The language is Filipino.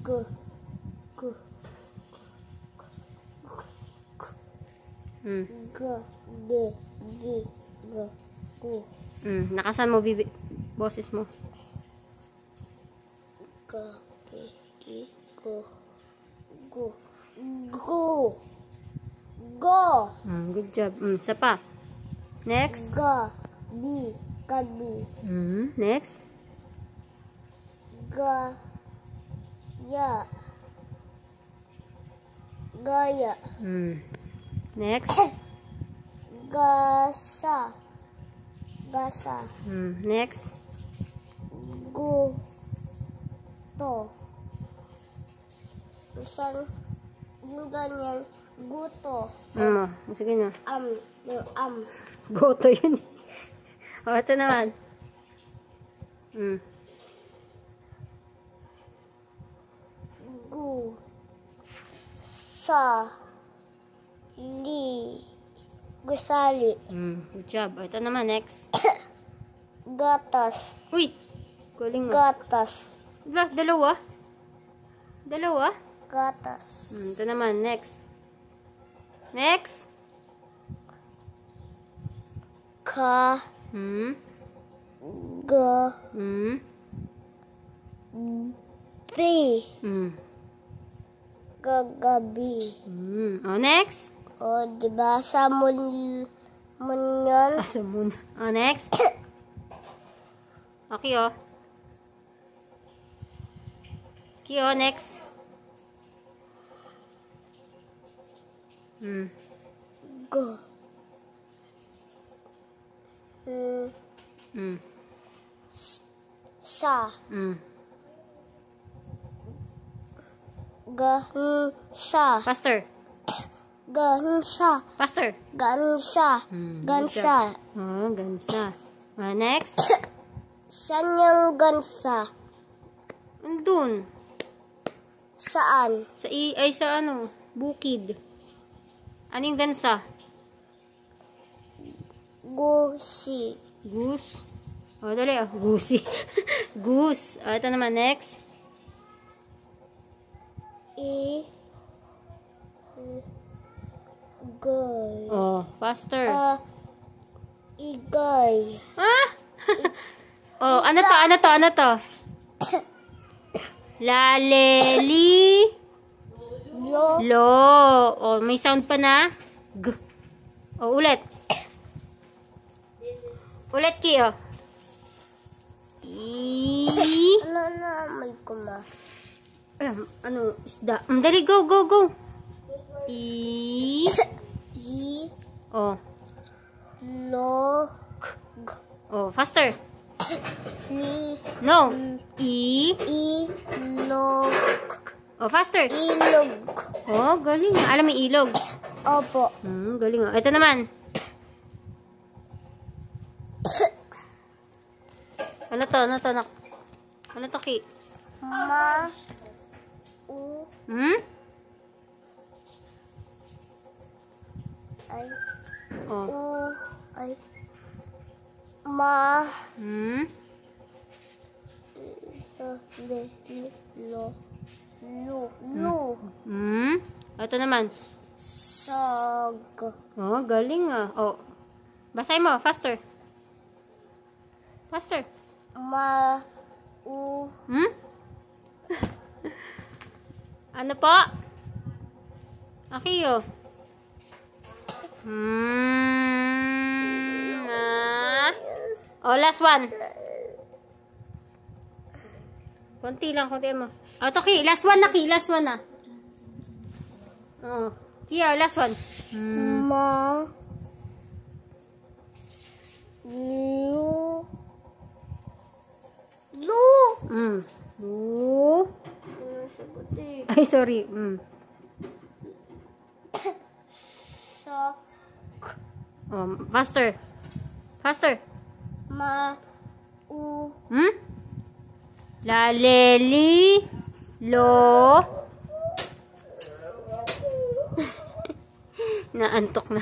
Go. Go. Go. Be. Gi. Go. Go. Nakasan mo boses mo. Go. Be. Gi. Go. Go. Go. Go. Good job. Isa pa. Next. Ga. Bi. Gabi. Next. Ga. Ya. Gaya. Next. Gasa. Gasa. Next. Gu. To. Isang yung ganyan. Guto. Sige na. Yung Goto yun. O, ito naman. Gu. Sa. Li. Gusali. Good job. O, ito naman. Next. Gatas. Uy! Galing nga. Gatas. Dalawa? Dalawa? Gatas. Ito naman. Next. Next. Ka. Ga. Bi. Gagabi. O, next. O, diba sa mun yun? Sa moon. O, next. Okay, o. Okay, o. Next. Go. Sa. Gansa. Faster. Gansa. Faster. Gansa. Gansa. Oh, gansa. Next. Saan yung gansa? Andun. Saan? Sa ano? Bukid. Ano yung gansa? Gusi. Goose. O, dali. Goosey. Goose. O, ito naman. Next. Igay. Oh, faster. Igay. Oh, ano to? Laleli. Lo. Oh, may sound pa na. G. Oh, ulit. Ulit, Ki, oh. Ano na may kuma? Ano, isda. Dali, go. Oh. Lo. Oh, faster. Ni. No. Ilog. Oh, faster. Ilog. Oh, galing. Alam mo ilog. Opo. Galing. Ito naman. Ano to, nak? Ano to, Ki? Ay. Oh. Ay. Lu. Ito naman. Sag. Oh, galing ah. Oh. Basahin mo, faster. Faster. Ano po? Okay, oh. Oh, last one. Konti mo. Oh, ito, Ki. Last one na, Ki. Last one na. Oh. Ki, last one. Lu. Ay, sorry. Oh, faster. Laleli. Lo. Naantok na.